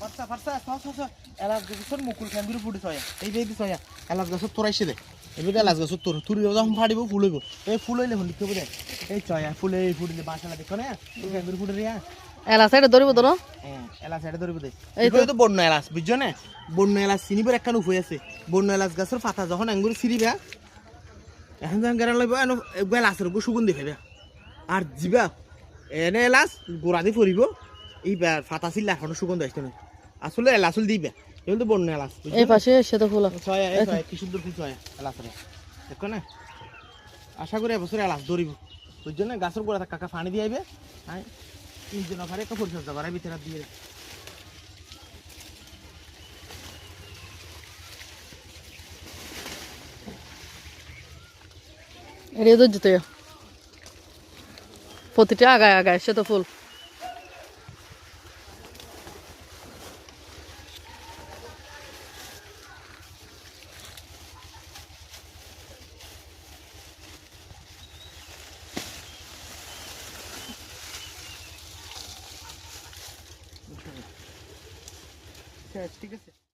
ফারসা ফারসা sauce এলাচ গাছর মুকুল খান্দির ফুটি ছয় এই যে দিছ ছয় এলাচ গাছর তোরাইছে দে এবিটা এলাচ গাছর তোর তুরি যখন ফাড়িব ফুল হইব এই ফুল হইলে হন লিখব দে এই ছয় ফুলে এই ফুটিলে বাঁশলা দেখো না এই খান্দির ফুটি রিয়া এলা সাইডে ধরিব তো না হ্যাঁ এলাচ সাইডে ধরিব দে এই তো বন্য এলাচ বুঝছো না বন্য এলাচ চিনিবার একখান উপায় আছে বন্য এলাচ গাছর পাতা যখন আঙ্গুর ছিড়িবা এখন যখন গেরা লইব একবার এলাচের সুগন্ধি খাইবা আর জিবা এনে এলাচ গোড়া দিয়ে পড়িব এইবার ফাতা ছিল এখনো সুগন্ধ আসতো না আসলে এলাচুল দিবে এগুলো তো বন্য এলাচ এই পাশে সেটা ফুল ছয়া কি সুন্দর ফুল ছয়া এলাচরে দেখো না আশা করি এবছর এলাচ ধরিব বুঝছো না গাছের গোড়া কাকা পানি দিয়ে আইবে হ্যাঁ তিনজন ওখানে একটা পরিচর্যা করার ভিতরে দিয়ে এড়িয়ে তো জুতো প্রতিটা আগায় আগায় সে তো ফুল ঠিক আছে